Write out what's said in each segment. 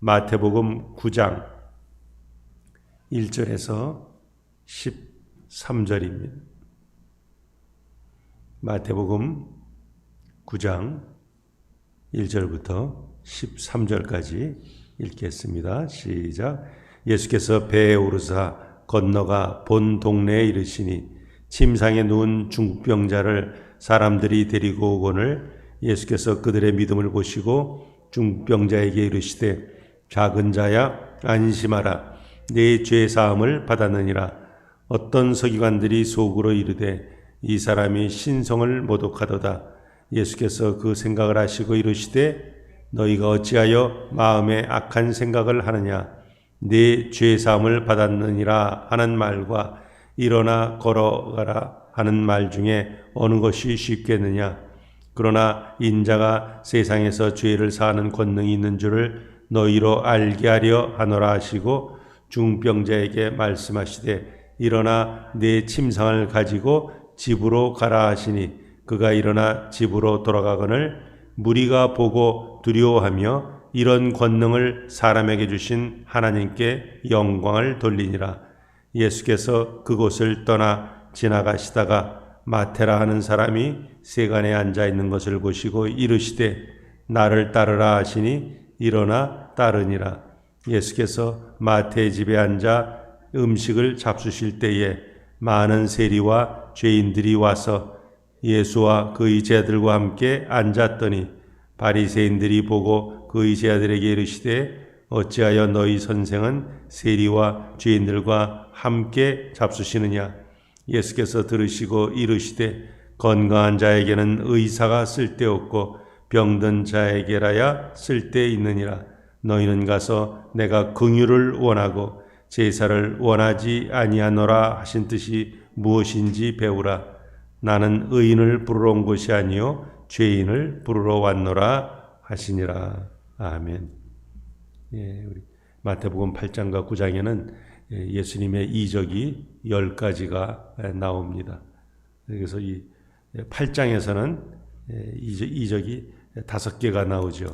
마태복음 9장 1절에서 13절입니다. 마태복음 9장 1절부터 13절까지 읽겠습니다. 시작. 예수께서 배에 오르사 건너가 본 동네에 이르시니 침상에 누운 중풍병자를 사람들이 데리고 오거늘 예수께서 그들의 믿음을 보시고 중풍병자에게 이르시되 작은 자야 안심하라 네 죄 사함을 받았느니라. 어떤 서기관들이 속으로 이르되 이 사람이 신성을 모독하도다. 예수께서 그 생각을 하시고 이르시되 너희가 어찌하여 마음에 악한 생각을 하느냐. 네 죄 사함을 받았느니라 하는 말과 일어나 걸어가라 하는 말 중에 어느 것이 쉽겠느냐. 그러나 인자가 세상에서 죄를 사하는 권능이 있는 줄을 너희로 알게 하려 하노라 하시고 중병자에게 말씀하시되 일어나 네 침상을 가지고 집으로 가라 하시니 그가 일어나 집으로 돌아가거늘 무리가 보고 두려워하며 이런 권능을 사람에게 주신 하나님께 영광을 돌리니라. 예수께서 그곳을 떠나 지나가시다가 마테라 하는 사람이 세간에 앉아 있는 것을 보시고 이르시되 나를 따르라 하시니 일어나 따르니라. 예수께서 마태의 집에 앉아 음식을 잡수실 때에 많은 세리와 죄인들이 와서 예수와 그의 제자들과 함께 앉았더니 바리새인들이 보고 그의 제자들에게 이르시되 어찌하여 너희 선생은 세리와 죄인들과 함께 잡수시느냐. 예수께서 들으시고 이르시되 건강한 자에게는 의사가 쓸데없고 병든 자에게라야 쓸데있느니라. 너희는 가서 내가 긍휼을 원하고 제사를 원하지 아니하노라 하신 뜻이 무엇인지 배우라. 나는 의인을 부르러 온 것이 아니요 죄인을 부르러 왔노라 하시니라. 아멘. 예, 우리 마태복음 8장과 9장에는 예수님의 이적이 10가지가 나옵니다. 그래서 이 8장에서는 이적이 5개가 나오죠.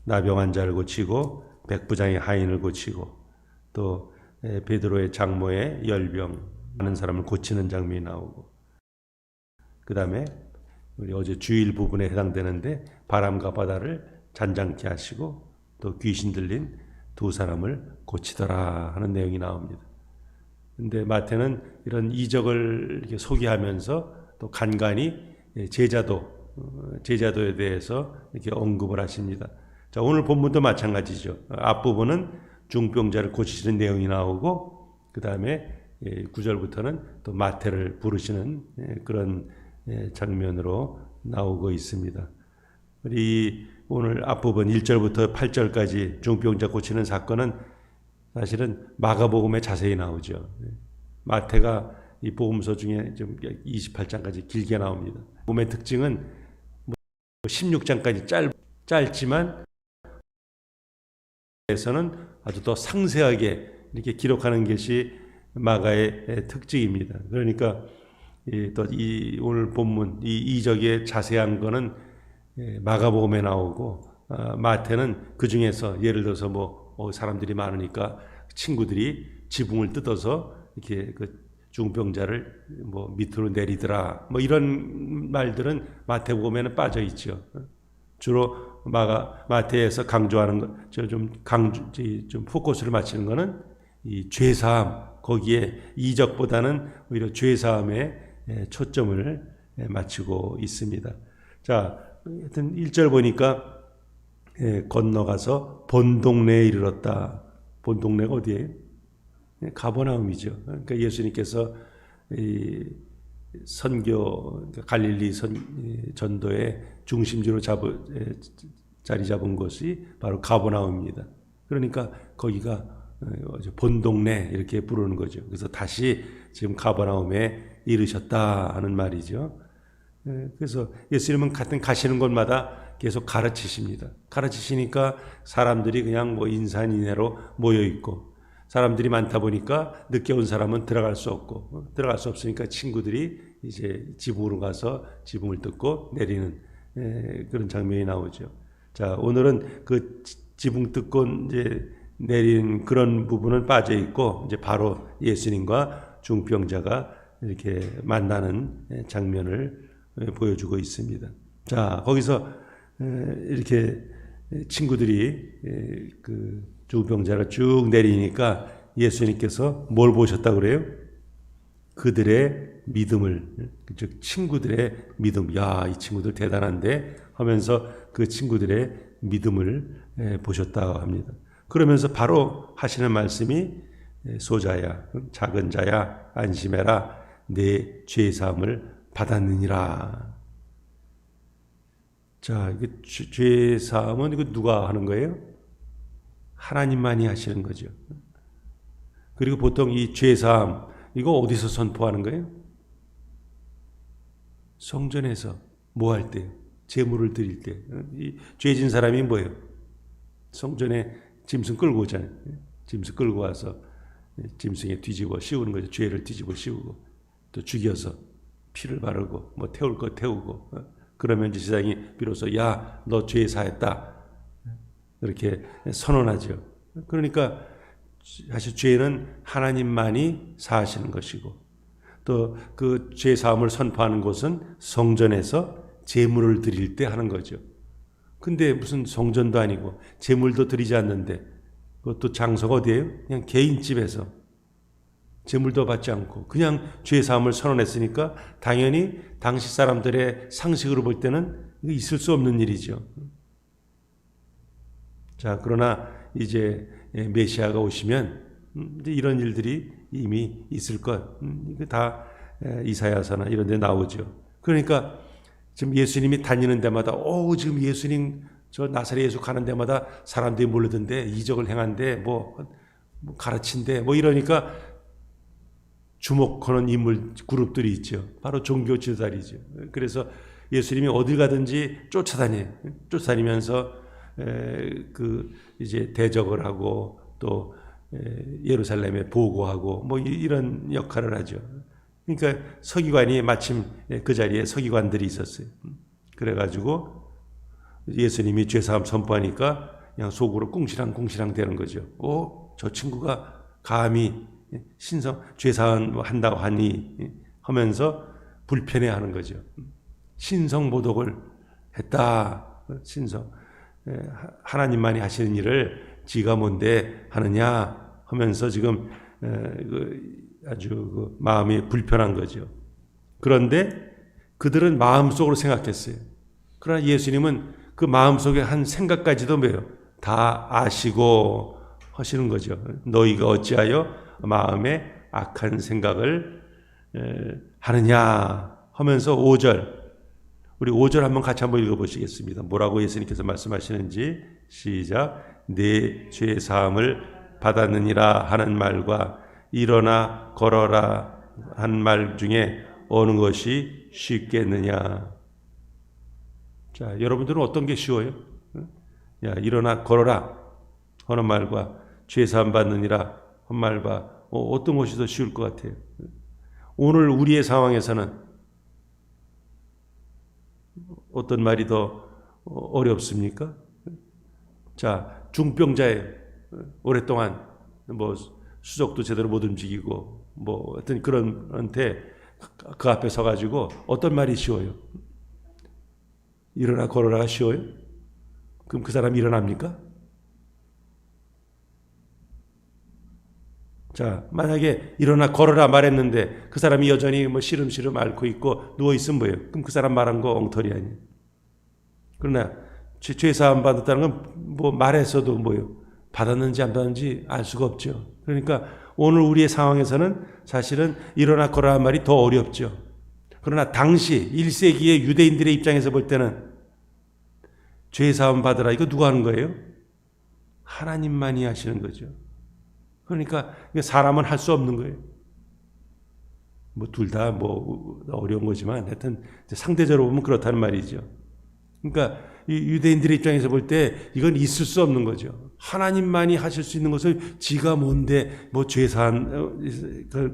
나병 환자를 고치고 백부장의 하인을 고치고 또 베드로의 장모의 열병 하는 사람을 고치는 장면이 나오고 그 다음에 우리 어제 주일 부분에 해당되는데 바람과 바다를 잔잔케 하시고 또 귀신 들린 2사람을 고치더라 하는 내용이 나옵니다. 근데 마태는 이런 이적을 이렇게 소개하면서 또 간간히 제자도에 대해서 이렇게 언급을 하십니다. 자, 오늘 본문도 마찬가지죠. 앞부분은 중병자를 고치시는 내용이 나오고 그 다음에 9절부터는 또 마태를 부르시는 그런 장면으로 나오고 있습니다. 우리 오늘 앞부분 1절부터 8절까지 중병자 고치는 사건은 사실은 마가복음에 자세히 나오죠. 마태가 이 복음서 중에 좀 28장까지 길게 나옵니다. 복음의 특징은 16장까지 짧지만 에서는 아주 더 상세하게 이렇게 기록하는 것이 마가의 특징입니다. 그러니까 또 이 오늘 본문 이 이적의 자세한 거는 마가복음에 나오고 마태는 그 중에서 예를 들어서 사람들이 많으니까 친구들이 지붕을 뜯어서 이렇게 그 중병자를 밑으로 내리더라 이런 말들은 마태복음에는 빠져 있죠. 주로 마태에서 강조하는 것, 좀 포커스를 맞추는 것은 이 죄사함, 거기에 이적보다는 오히려 죄사함에 초점을 맞추고 있습니다. 자, 하여튼 1절 보니까 건너가서 본 동네에 이르렀다. 본 동네가 어디예요? 가버나움이죠. 그러니까 예수님께서 이 선교 갈릴리 전도의 중심지로 자리 잡은 곳이 바로 가버나움입니다. 그러니까 거기가 본 동네 이렇게 부르는 거죠. 그래서 다시 지금 가버나움에 이르셨다 하는 말이죠. 그래서 예수님은 같은 가시는 곳마다 계속 가르치십니다. 가르치시니까 사람들이 그냥 인산인해로 모여 있고 사람들이 많다 보니까 늦게 온 사람은 들어갈 수 없고 들어갈 수 없으니까 친구들이 이제 지붕으로 가서 지붕을 뜯고 내리는 그런 장면이 나오죠. 자, 오늘은 그 지붕 뜯고 이제 내린 그런 부분은 빠져 있고 이제 바로 예수님과 중병자가 이렇게 만나는 장면을 보여주고 있습니다. 자, 거기서 이렇게 친구들이 그 중병자를 쭉 내리니까 예수님께서 뭘 보셨다고 그래요? 그들의 믿음을, 즉 친구들의 믿음. 야, 이 친구들 대단한데 하면서 그 친구들의 믿음을 보셨다고 합니다. 그러면서 바로 하시는 말씀이 소자야, 작은 자야, 안심해라. 내 죄 사함을 받았느니라. 자, 이게 죄 사함은 이거 누가 하는 거예요? 하나님만이 하시는 거죠. 그리고 보통 이 죄 사함 이거 어디서 선포하는 거예요? 성전에서 뭐 할 때? 제물을 드릴 때. 이 죄진 사람이 뭐예요? 성전에 짐승 끌고 오잖아요. 짐승 끌고 와서 짐승에 뒤집어 씌우는 거죠. 죄를 뒤집어 씌우고 또 죽여서 피를 바르고 뭐 태울 거 태우고 그러면 이제 세상이 비로소 야, 너 죄 사했다 이렇게 선언하죠. 그러니까 사실 죄는 하나님만이 사하시는 것이고 또 그 죄 사함을 선포하는 곳은 성전에서 제물을 드릴 때 하는 거죠. 근데 무슨 성전도 아니고 제물도 드리지 않는데 그것도 장소가 어디예요? 그냥 개인 집에서 제물도 받지 않고 그냥 죄 사함을 선언했으니까 당연히 당시 사람들의 상식으로 볼 때는 있을 수 없는 일이죠. 자, 그러나 이제 메시아가 오시면 이제 이런 일들이 이미 있을 것. 이거 다 이사야서나 이런 데 나오죠. 그러니까 지금 예수님이 다니는 데마다 지금 예수님 저 나사렛 예수 가는 데마다 사람들이 몰려든데 이적을 행한데 뭐 가르친데 뭐 이러니까 주목하는 인물 그룹들이 있죠. 바로 종교 지도자리죠. 그래서 예수님이 어딜 가든지 쫓아다니면서 그 이제 대적을 하고 또 예루살렘에 보고하고 뭐 이런 역할을 하죠. 그러니까 서기관이 마침 그 자리에 서기관들이 있었어요. 그래가지고 예수님이 죄사함 선포하니까 그냥 속으로 꿍시랑 되는 거죠. 저 친구가 감히 죄사함 한다고 하니 하면서 불편해하는 거죠. 신성모독을 했다. 하나님만이 하시는 일을 지가 뭔데 하느냐 하면서 지금 아주 마음이 불편한 거죠. 그런데 그들은 마음속으로 생각했어요. 그러나 예수님은 그 마음속에 한 생각까지도 뭐예요? 다 아시고 하시는 거죠. 너희가 어찌하여 마음에 악한 생각을 하느냐 하면서 5절 우리 5절 한번 같이 한번 읽어보시겠습니다. 뭐라고 예수님께서 말씀하시는지 시작. 내 죄 사함을 받았느니라 하는 말과 일어나 걸어라 한 말 중에 어느 것이 쉽겠느냐. 자, 여러분들은 어떤 게 쉬워요? 야, 일어나 걸어라 하는 말과 죄 사함 받느니라 한 말과 어떤 것이 더 쉬울 것 같아요? 오늘 우리의 상황에서는 어떤 말이 더 어렵습니까? 자, 중병자예요. 오랫동안 뭐 수족도 제대로 못 움직이고 뭐 어떤 그런한테 그 앞에 서가지고 어떤 말이 쉬워요? 일어나 걸어라가 쉬워요? 그럼 그 사람이 일어납니까? 자, 만약에 일어나 걸어라 말했는데 그 사람이 여전히 뭐 시름시름 앓고 있고 누워있으면 뭐예요? 그럼 그 사람 말한 거 엉터리 아니에요? 그러나 죄사함 받았다는 건 뭐 말해서도 뭐예요? 받았는지 안 받았는지 알 수가 없죠. 그러니까 오늘 우리의 상황에서는 사실은 일어나 걸어라 말이 더 어렵죠. 그러나 당시 1세기의 유대인들의 입장에서 볼 때는 죄사함 받으라 이거 누가 하는 거예요? 하나님만이 하시는 거죠. 그러니까 사람은 할 수 없는 거예요. 뭐 둘 다 뭐 어려운 거지만 하여튼 상대적으로 보면 그렇다는 말이죠. 그러니까 이 유대인들의 입장에서 볼 때 이건 있을 수 없는 거죠. 하나님만이 하실 수 있는 것을 지가 뭔데 뭐 죄사함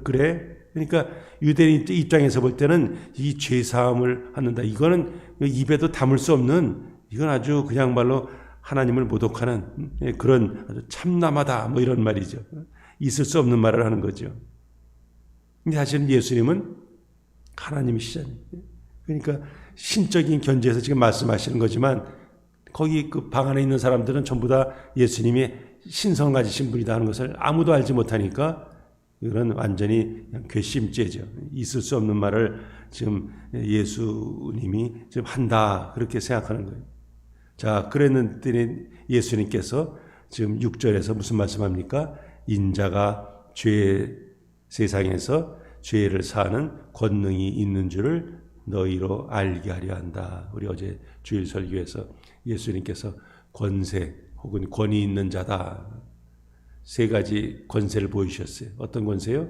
그래? 그러니까 유대인 입장에서 볼 때는 이 죄사함을 하는다. 이거는 입에도 담을 수 없는 이건 아주 그냥 말로 하나님을 모독하는 그런 아주 참남하다 뭐 이런 말이죠. 있을 수 없는 말을 하는 거죠. 근데 사실은 예수님은 하나님이시잖아요. 그러니까 신적인 견지에서 지금 말씀하시는 거지만 거기 그 방 안에 있는 사람들은 전부 다 예수님이 신성을 가지신 분이다 하는 것을 아무도 알지 못하니까 이건 완전히 그냥 괘씸죄죠. 있을 수 없는 말을 지금 예수님이 지금 한다 그렇게 생각하는 거예요. 자, 그랬는데 예수님께서 지금 6절에서 무슨 말씀합니까? 인자가 세상에서 죄를 사하는 권능이 있는 줄을 너희로 알게 하려 한다. 우리 어제 주일 설교에서 예수님께서 권세 혹은 권위 있는 자다. 세 가지 권세를 보이셨어요. 어떤 권세요?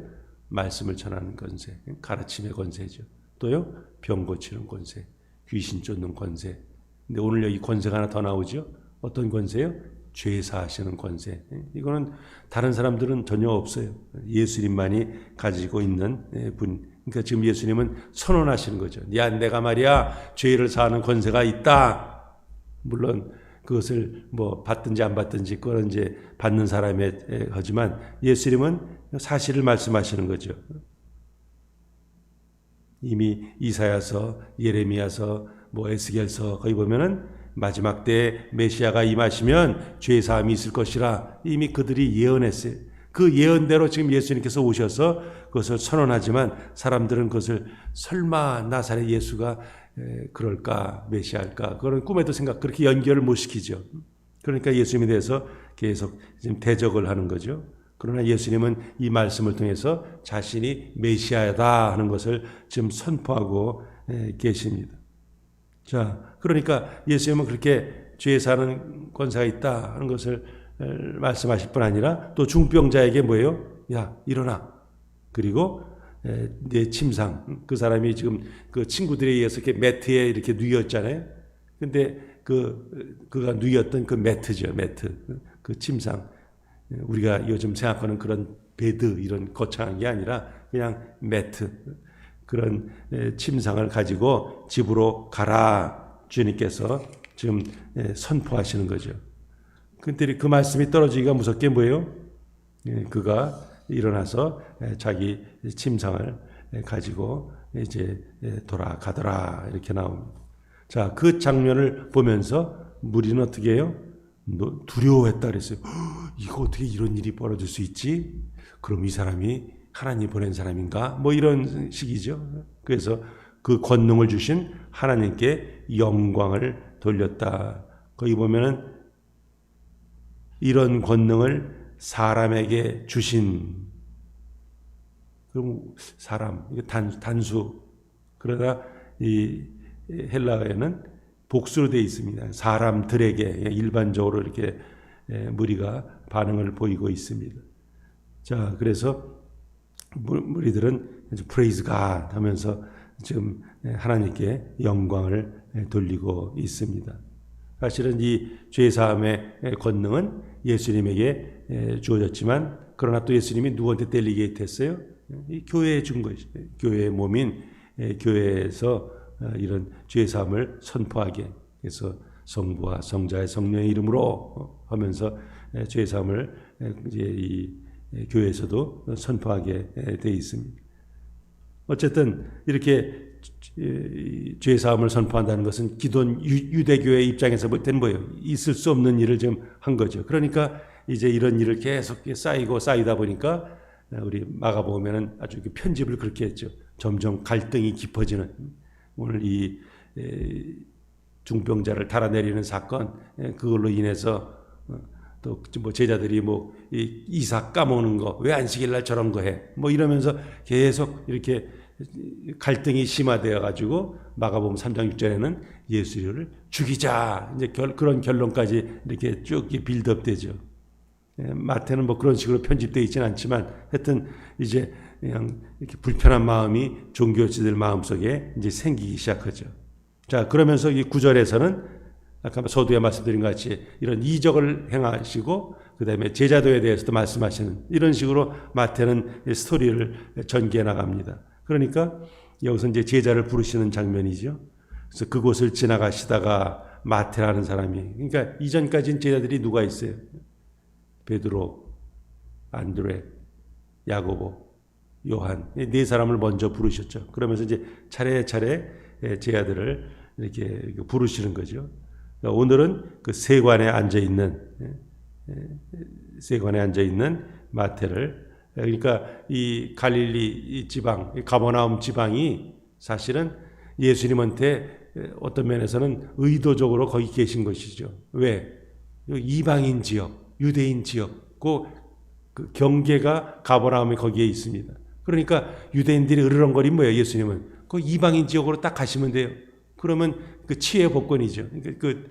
말씀을 전하는 권세, 가르침의 권세죠. 또요, 병 고치는 권세, 귀신 쫓는 권세. 근데 오늘 여기 권세가 하나 더 나오죠. 어떤 권세요? 죄 사하시는 권세. 이거는 다른 사람들은 전혀 없어요. 예수님만이 가지고 있는 분. 그러니까 지금 예수님은 선언하시는 거죠. 야, 내가 말이야 죄를 사하는 권세가 있다. 물론 그것을 뭐 받든지 안 받든지 그건 이제 받는 사람의 하지만 예수님은 사실을 말씀하시는 거죠. 이미 이사야서, 예레미야서, 뭐 에스겔서 거기 보면은 마지막 때 메시아가 임하시면 죄 사함이 있을 것이라 이미 그들이 예언했어요. 그 예언대로 지금 예수님께서 오셔서 그것을 선언하지만 사람들은 그것을 설마 나사렛 예수가 그럴까 메시아일까 그런 꿈에도 그렇게 연결을 못 시키죠. 그러니까 예수님에 대해서 계속 지금 대적을 하는 거죠. 그러나 예수님은 이 말씀을 통해서 자신이 메시아다 하는 것을 지금 선포하고 계십니다. 자, 그러니까 예수님은 그렇게 죄 사는 권세가 있다 하는 것을 말씀하실 뿐 아니라 또 중병자에게 뭐예요? 야, 일어나. 그리고 내 침상, 그 사람이 지금 그 친구들에 의해서 이렇게 매트에 이렇게 누였잖아요. 근데 그가 누였던 그 매트죠, 매트. 그 침상. 우리가 요즘 생각하는 그런 베드 이런 거창한 게 아니라 그냥 매트. 그런 침상을 가지고 집으로 가라. 주님께서 지금 선포하시는 거죠. 근데 그 말씀이 떨어지기가 무섭게 뭐예요? 그가 일어나서 자기 침상을 가지고 이제 돌아가더라 이렇게 나옵니다. 자, 그 장면을 보면서 무리는 어떻게 해요? 두려워했다 그랬어요. 이거 어떻게 이런 일이 벌어질 수 있지? 그럼 이 사람이 하나님 보낸 사람인가? 뭐 이런 식이죠. 그래서 그 권능을 주신 하나님께 영광을 돌렸다. 거기 보면은 이런 권능을 사람에게 주신, 그럼 사람, 이게 단수. 그러나 이 헬라어에는 복수로 되어 있습니다. 사람들에게 일반적으로 이렇게 무리가 반응을 보이고 있습니다. 자, 그래서 무리들은 praise God 하면서 지금 하나님께 영광을 돌리고 있습니다. 사실은 이 죄사함의 권능은 예수님에게 주어졌지만 그러나 또 예수님이 누구한테 델리게이트 했어요? 이 교회에 준 것이죠. 교회의 몸인 교회에서 이런 죄사함을 선포하게 해서 성부와 성자의 성령의 이름으로 하면서 죄사함을 이제 이 교회에서도 선포하게 되어 있습니다. 어쨌든 이렇게 죄사함을 선포한다는 것은 기존 유대교의 입장에서 볼 때는 뭐예요? 있을 수 없는 일을 좀 한 거죠. 그러니까 이제 이런 일을 계속 쌓이다 보니까 우리 마가복음에는 아주 편집을 그렇게 했죠. 점점 갈등이 깊어지는 오늘 이 중병자를 달아내리는 사건 그걸로 인해서 또 뭐 제자들이 뭐 이삭 까먹는 거 왜 안식일 날 저런 거 해? 뭐 이러면서 계속 이렇게 갈등이 심화되어 가지고 마가복음 3장 6절에는 예수를 죽이자 이제 그런 결론까지 이렇게 쭉 빌드업되죠. 마태는 뭐 그런 식으로 편집되어 있지는 않지만 하여튼 이제 그냥 이렇게 불편한 마음이 종교지들 마음속에 이제 생기기 시작하죠. 자, 그러면서 이 9절에서는 아까 서두에 말씀드린 것 같이 이런 이적을 행하시고 그다음에 제자도에 대해서도 말씀하시는 이런 식으로 마태는 스토리를 전개해 나갑니다. 그러니까 여기서 이제 제자를 부르시는 장면이죠. 그래서 그곳을 지나가시다가 마태라는 사람이, 그러니까 이전까지는 제자들이 누가 있어요? 베드로, 안드레, 야고보, 요한, 네 사람을 먼저 부르셨죠. 그러면서 이제 차례차례 제자들을 이렇게 부르시는 거죠. 오늘은 그 세관에 앉아 있는 마태를, 그러니까 이 갈릴리 지방, 가버나움 지방이 사실은 예수님한테 어떤 면에서는 의도적으로 거기 계신 것이죠. 왜? 이방인 지역, 유대인 지역, 그 경계가 가버나움이 거기에 있습니다. 그러니까 유대인들이 으르렁거린 뭐예요? 예수님은 그 이방인 지역으로 딱 가시면 돼요. 그러면 그 치의 법권이죠. 그러니까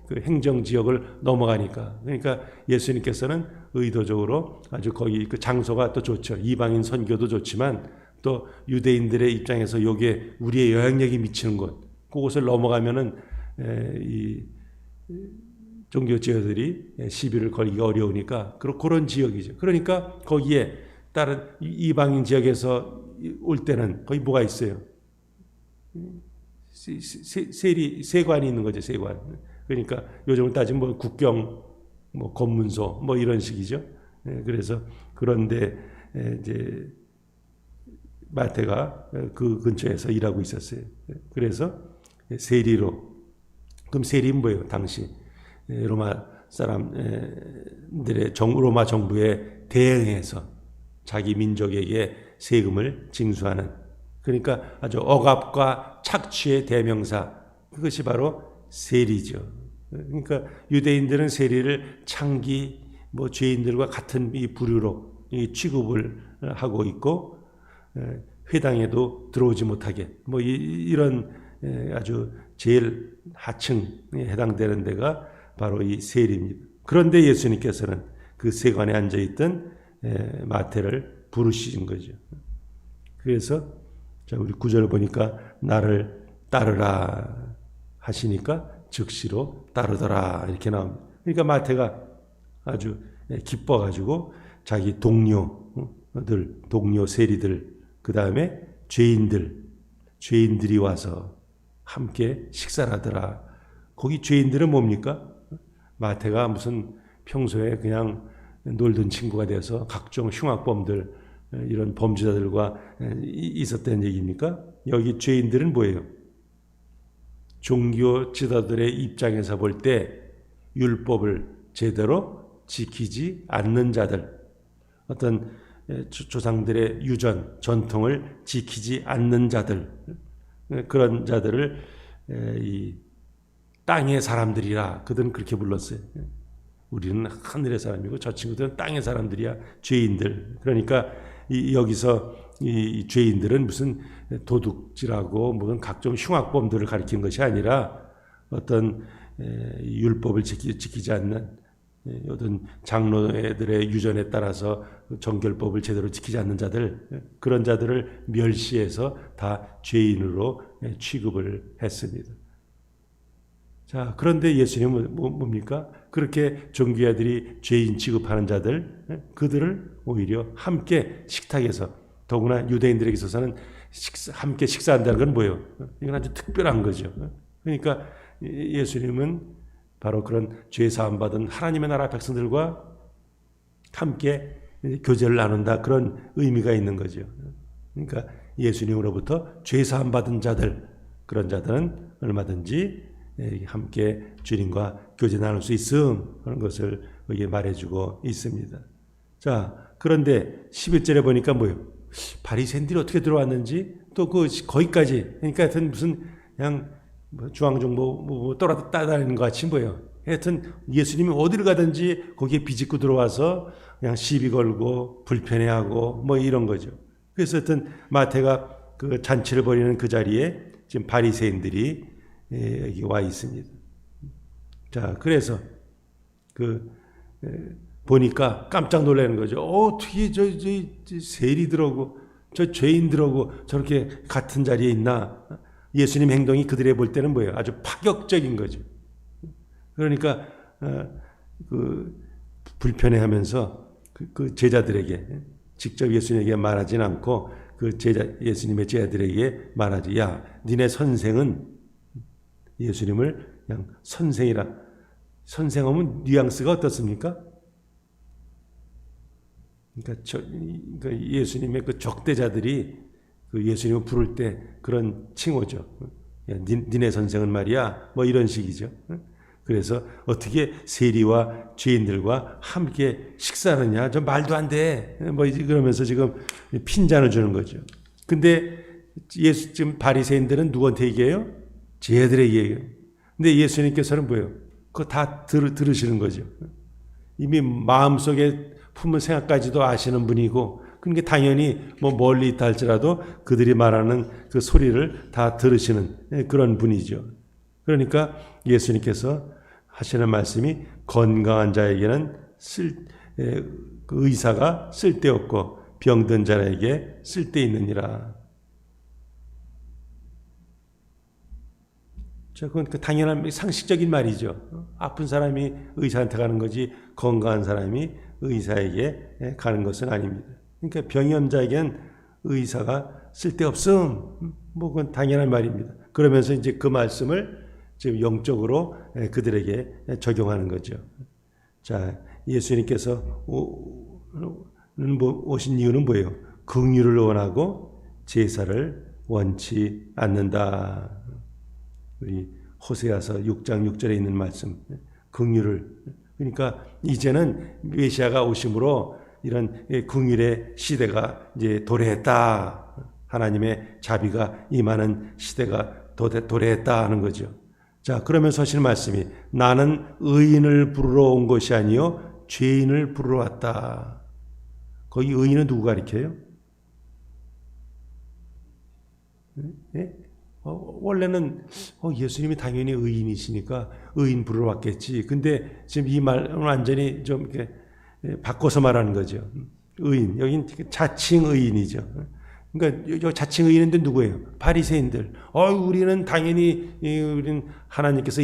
그 행정 지역을 넘어가니까. 그러니까 예수님께서는 의도적으로 아주 거기 그 장소가 또 좋죠. 이방인 선교도 좋지만 또 유대인들의 입장에서 요게 우리의 영향력이 미치는 곳, 그곳을 넘어가면은 이 종교 지역들이 시비를 걸기가 어려우니까 그런 지역이죠. 그러니까 거기에 다른 이방인 지역에서 올 때는 거기 뭐가 있어요? 세관이 있는 거죠. 세관. 그러니까 요즘은 따지면 뭐 국경, 뭐 검문소, 뭐 이런 식이죠. 그래서 그런데 이제 마태가 그 근처에서 일하고 있었어요. 그래서 세리로, 그럼 세리는 뭐예요? 당시 로마 사람들의 로마 정부에 대응해서 자기 민족에게 세금을 징수하는, 그러니까 아주 억압과 착취의 대명사, 그것이 바로 세리죠. 그러니까 유대인들은 세리를 창기, 뭐 죄인들과 같은 이 부류로 취급을 하고 있고, 회당에도 들어오지 못하게, 뭐 이런 아주 제일 하층에 해당되는 데가 바로 이 세리입니다. 그런데 예수님께서는 그 세관에 앉아있던 마태를 부르신 거죠. 그래서 자, 우리 9절 보니까 나를 따르라 하시니까 즉시로 따르더라 이렇게 나옵니다. 그러니까 마태가 아주 기뻐가지고 자기 동료 세리들, 그 다음에 죄인들이 와서 함께 식사를 하더라. 거기 죄인들은 뭡니까? 마태가 무슨 평소에 그냥 놀던 친구가 되어서 각종 흉악범들, 이런 범죄자들과 있었다는 얘기입니까? 여기 죄인들은 뭐예요? 종교 지도자들의 입장에서 볼 때 율법을 제대로 지키지 않는 자들, 어떤 조상들의 유전, 전통을 지키지 않는 자들, 그런 자들을 이 땅의 사람들이라 그들은 그렇게 불렀어요. 우리는 하늘의 사람이고 저 친구들은 땅의 사람들이야, 죄인들. 그러니까 여기서 이 죄인들은 무슨 도둑질하고 무슨 각종 흉악범들을 가리킨 것이 아니라 어떤 율법을 지키지 않는 어떤 장로들의 유전에 따라서 정결법을 제대로 지키지 않는 자들, 그런 자들을 멸시해서 다 죄인으로 취급을 했습니다. 자, 그런데 예수님은 뭡니까? 그렇게 종교자들이 죄인 취급하는 자들, 그들을 오히려 함께 식탁에서, 더구나 유대인들에게 있어서는 함께 식사한다는 건 뭐예요? 이건 아주 특별한 거죠. 그러니까 예수님은 바로 그런 죄 사함 받은 하나님의 나라 백성들과 함께 교제를 나눈다, 그런 의미가 있는 거죠. 그러니까 예수님으로부터 죄 사함 받은 자들, 그런 자들은 얼마든지 함께 주님과 교제 나눌 수 있음, 그런 것을 여기 말해주고 있습니다. 자, 그런데 11절에 보니까 뭐예요? 바리새인들이 어떻게 들어왔는지, 또 거기까지, 그러니까 하여튼 무슨 그냥 주황종보 따라다니는 것 같이 뭐예요? 하여튼 예수님이 어디를 가든지 거기에 비집고 들어와서 그냥 시비 걸고 불편해하고 뭐 이런 거죠. 그래서 하여튼 마태가 그 잔치를 벌이는 그 자리에 지금 바리새인들이 여기 와 있습니다. 자, 그래서 보니까 깜짝 놀라는 거죠. 어떻게 저 세리들하고 저 죄인들하고 저렇게 같은 자리에 있나? 예수님 행동이 그들의 볼 때는 뭐예요? 아주 파격적인 거죠. 그러니까 불편해하면서 그 제자들에게 직접 예수님에게 말하진 않고 예수님의 제자들에게 말하지. 야, 니네 선생은 예수님을 그냥 선생이라. 선생하면 뉘앙스가 어떻습니까? 그러니까 예수님의 그 적대자들이 그 예수님을 부를 때 그런 칭호죠. 야, 니네 선생은 말이야. 뭐 이런 식이죠. 그래서 어떻게 세리와 죄인들과 함께 식사하느냐? 저 말도 안 돼. 뭐 그러면서 지금 핀잔을 주는 거죠. 근데 지금 바리새인들은 누구한테 얘기해요? 쟤들에게 얘기해요. 근데 예수님께서는 뭐예요? 그거 다 들으시는 거죠. 이미 마음속에 품은 생각까지도 아시는 분이고, 그러니까 당연히 뭐 멀리 있다 할지라도 그들이 말하는 그 소리를 다 들으시는 그런 분이죠. 그러니까 예수님께서 하시는 말씀이 건강한 자에게는 그 의사가 쓸데없고 병든 자에게 쓸데있느니라. 그건 당연한 상식적인 말이죠. 아픈 사람이 의사한테 가는 거지 건강한 사람이 의사에게 가는 것은 아닙니다. 그러니까 병염자에겐 의사가 쓸데없음. 뭐 그건 당연한 말입니다. 그러면서 이제 그 말씀을 지금 영적으로 그들에게 적용하는 거죠. 자, 예수님께서 오신 이유는 뭐예요? 긍휼을 원하고 제사를 원치 않는다. 우리 호세아서 6장 6절에 있는 말씀, 긍휼을. 그러니까 이제는 메시아가 오심으로 이런 긍휼의 시대가 이제 도래했다. 하나님의 자비가 임하는 시대가 도래했다 하는 거죠. 자, 그러면서 하시는 말씀이 나는 의인을 부르러 온 것이 아니요 죄인을 부르러 왔다. 거기 의인은 누구 가리켜요? 예? 원래는 예수님이 당연히 의인이시니까 의인 부르러 왔겠지. 근데 지금 이 말은 완전히 좀 이렇게 바꿔서 말하는 거죠. 의인, 여긴 자칭 의인이죠. 그러니까 자칭 의인인데 누구예요? 바리새인들. 우리는 당연히 우리는 하나님께서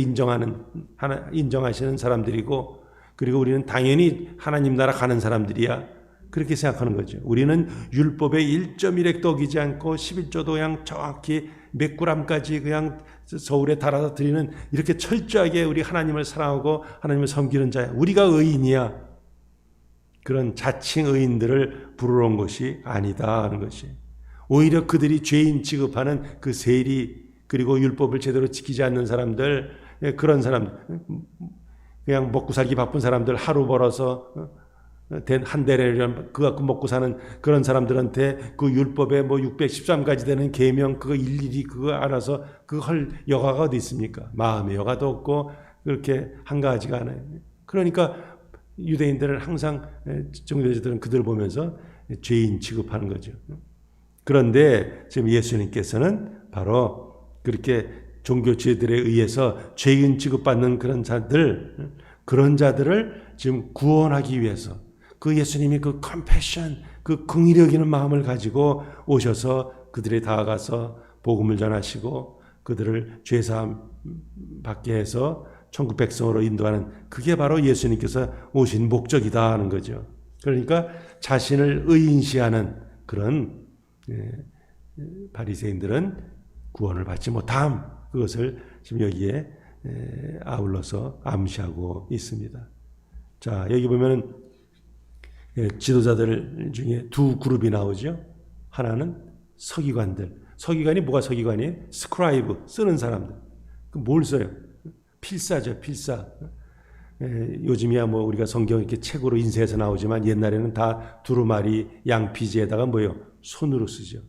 인정하시는 사람들이고, 그리고 우리는 당연히 하나님 나라 가는 사람들이야. 그렇게 생각하는 거죠. 우리는 율법에 1.1획도 어기지 않고 11조도 그냥 정확히 몇 그램까지 그냥 서울에 달아서 드리는, 이렇게 철저하게 우리 하나님을 사랑하고 하나님을 섬기는 자야. 우리가 의인이야. 그런 자칭 의인들을 부르러 온 것이 아니다 하는 것이. 오히려 그들이 죄인 취급하는 그 세리, 그리고 율법을 제대로 지키지 않는 사람들, 그런 사람들, 그냥 먹고 살기 바쁜 사람들, 하루 벌어서 한 대레를 그거 갖고 먹고 사는 그런 사람들한테 그 율법에 뭐 613가지 되는 계명 그거 일일이 그거 알아서 그거 할 여가가 어디 있습니까? 마음의 여가도 없고 그렇게 한가하지가 않아요. 그러니까 유대인들은 항상 정교제들은 그들을 보면서 죄인 취급하는 거죠. 그런데 지금 예수님께서는 바로 그렇게 종교주의들에 의해서 죄인 취급받는 그런 자들을 지금 구원하기 위해서 그 예수님이 그 컴패션, 그 긍휼히 여기는 마음을 가지고 오셔서 그들에 다가가서 복음을 전하시고 그들을 죄사함 받게 해서 천국 백성으로 인도하는, 그게 바로 예수님께서 오신 목적이다 하는 거죠. 그러니까 자신을 의인시하는 그런 바리새인들은 구원을 받지 못함, 그것을 지금 여기에 아울러서 암시하고 있습니다. 자, 여기 보면은 지도자들 중에 두 그룹이 나오죠. 하나는 서기관들. 서기관이 뭐가 서기관이에요? 스크라이브, 쓰는 사람들. 뭘 써요? 필사죠, 필사. 요즘이야 뭐 우리가 성경 이렇게 책으로 인쇄해서 나오지만 옛날에는 다 두루마리, 양피지에다가 뭐요? 손으로 쓰죠.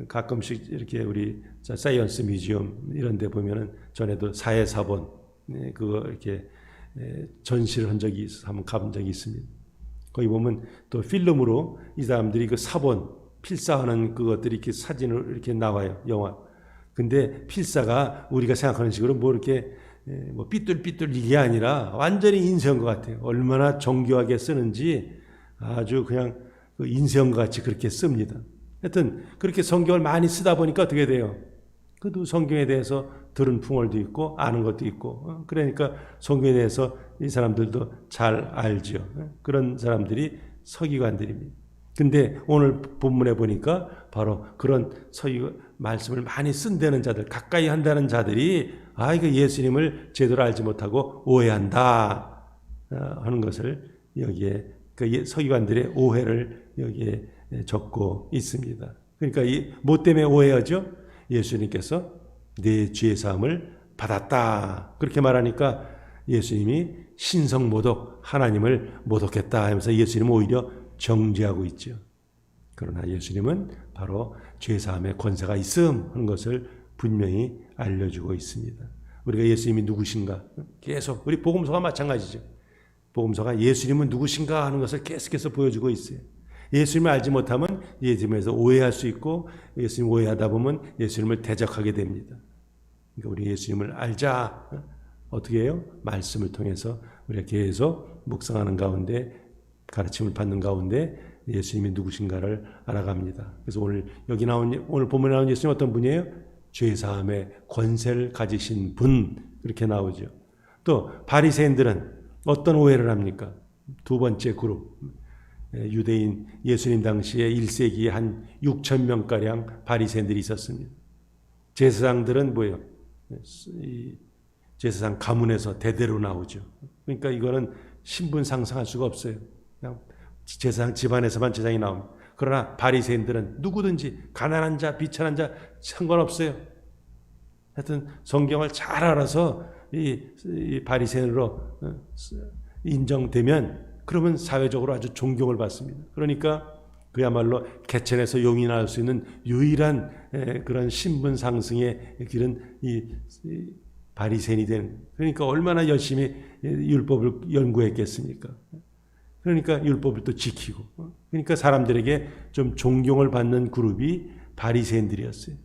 가끔씩 이렇게 우리 사이언스 뮤지엄 이런 데 보면은 전에도 사회사본 그거 이렇게 전시를 한 적이 있어서 한번 가본 적이 있습니다. 거기 보면 또 필름으로 이 사람들이 그 사본, 필사하는 그것들이 이렇게 사진으로 이렇게 나와요, 영화. 근데 필사가 우리가 생각하는 식으로 뭐 이렇게 뭐 삐뚤삐뚤 이게 아니라 완전히 인쇄한 것 같아요. 얼마나 정교하게 쓰는지 아주 그냥 인쇄한 것 같이 그렇게 씁니다. 하여튼 그렇게 성경을 많이 쓰다 보니까 어떻게 돼요? 그래도 성경에 대해서 들은 풍월도 있고 아는 것도 있고, 그러니까 성경에 대해서 이 사람들도 잘 알죠. 그런 사람들이 서기관들입니다. 근데 오늘 본문에 보니까 바로 그런 말씀을 많이 쓴다는 자들, 가까이 한다는 자들이 이거 예수님을 제대로 알지 못하고 오해한다 하는 것을 여기에 서기관들의 오해를 여기에 적고 있습니다. 그러니까 뭐 때문에 오해하죠? 예수님께서 내 죄 사함을 받았다 그렇게 말하니까 예수님이 신성모독, 하나님을 모독했다 하면서 예수님은 오히려 정죄하고 있죠. 그러나 예수님은 바로 죄사함의 권세가 있음 하는 것을 분명히 알려주고 있습니다. 우리가 예수님이 누구신가? 계속 우리 복음서가 마찬가지죠. 복음서가 예수님은 누구신가 하는 것을 계속해서 보여주고 있어요. 예수님을 알지 못하면 예수님에서 오해할 수 있고 예수님 오해하다 보면 예수님을 대적하게 됩니다. 그러니까 우리 예수님을 알자. 어떻게 해요? 말씀을 통해서 우리가 계속 묵상하는 가운데 가르침을 받는 가운데 예수님이 누구신가를 알아갑니다. 그래서 오늘 본문에 나온 예수님 어떤 분이에요? 죄사함의 권세를 가지신 분 그렇게 나오죠. 또 바리새인들은 어떤 오해를 합니까? 두 번째 그룹 유대인 예수님 당시에 1세기에 한 6천 명가량 바리새인들이 있었습니다. 제사장들은 뭐예요? 제사장 가문에서 대대로 나오죠. 그러니까 이거는 신분 상상할 수가 없어요. 그냥 제사장 집안에서만 제사장이 나옵니다. 그러나 바리새인들은 누구든지 가난한 자, 비천한 자 상관없어요. 하여튼 성경을 잘 알아서 이 바리새인으로 인정되면 그러면 사회적으로 아주 존경을 받습니다. 그러니까 그야말로 개천에서 용이 나올 수 있는 유일한 그런 신분 상승의 길은 이 바리새인이 되는. 그러니까 얼마나 열심히 율법을 연구했겠습니까? 그러니까 율법을 또 지키고. 그러니까 사람들에게 좀 존경을 받는 그룹이 바리새인들이었어요.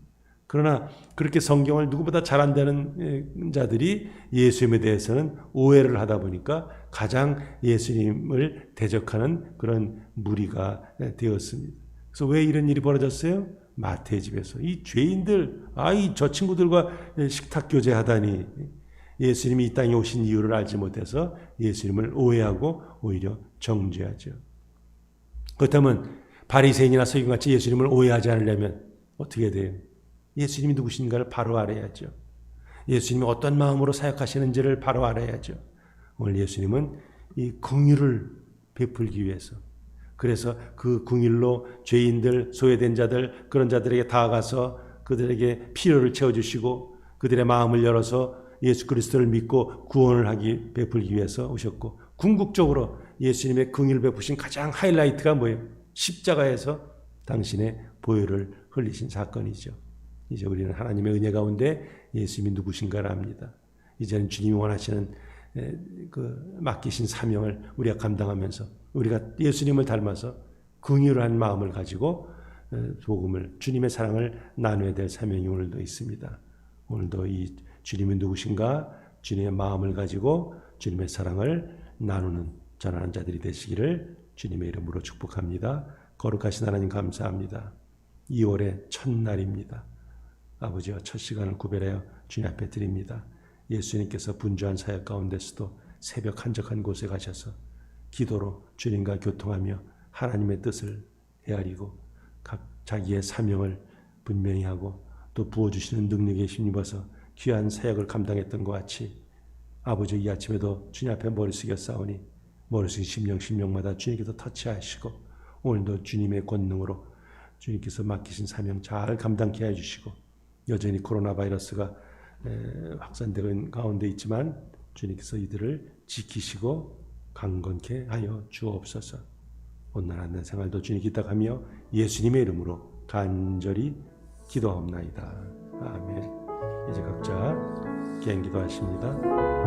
그러나 그렇게 성경을 누구보다 잘 안다는 자들이 예수님에 대해서는 오해를 하다 보니까 가장 예수님을 대적하는 그런 무리가 되었습니다. 그래서 왜 이런 일이 벌어졌어요? 마태의 집에서 이 죄인들, 저 친구들과 식탁 교제하다니 예수님이 이 땅에 오신 이유를 알지 못해서 예수님을 오해하고 오히려 정죄하죠. 그렇다면 바리새인이나 서기관같이 예수님을 오해하지 않으려면 어떻게 돼요? 예수님이 누구신가를 바로 알아야죠. 예수님이 어떤 마음으로 사역하시는지를 바로 알아야죠. 오늘 예수님은 이 긍휼을 베풀기 위해서, 그래서 그 긍휼로 죄인들, 소외된 자들, 그런 자들에게 다가가서 그들에게 필요를 채워주시고 그들의 마음을 열어서 예수 그리스도를 믿고 구원을 베풀기 위해서 오셨고, 궁극적으로 예수님의 긍휼을 베푸신 가장 하이라이트가 뭐예요? 십자가에서 당신의 보혈을 흘리신 사건이죠. 이제 우리는 하나님의 은혜 가운데 예수님이 누구신가를 압니다. 이제는 주님이 원하시는 그 맡기신 사명을 우리가 감당하면서 우리가 예수님을 닮아서 긍휼한 마음을 가지고 복음을, 주님의 사랑을 나눠야 될 사명이 오늘도 있습니다. 오늘도 이 주님이 누구신가, 주님의 마음을 가지고 주님의 사랑을 나누는, 전하는 자들이 되시기를 주님의 이름으로 축복합니다. 거룩하신 하나님 감사합니다. 2월의 첫날입니다. 아버지와 첫 시간을 구별하여 주님 앞에 드립니다. 예수님께서 분주한 사역 가운데서도 새벽 한적한 곳에 가셔서 기도로 주님과 교통하며 하나님의 뜻을 헤아리고 각 자기의 사명을 분명히 하고 또 부어주시는 능력에 힘입어서 귀한 사역을 감당했던 것 같이 아버지 이 아침에도 주님 앞에 머리 숙여 싸우니 머리 숙인 심령마다 주님께서 터치하시고 오늘도 주님의 권능으로 주님께서 맡기신 사명 잘 감당케 해주시고 여전히 코로나 바이러스가 확산되는 가운데 있지만 주님께서 이들을 지키시고 강건케 하여 주옵소서. 온난한 생활도 주님 기탁하며 예수님의 이름으로 간절히 기도하옵나이다. 아멘. 이제 각자 개인 기도하십니다.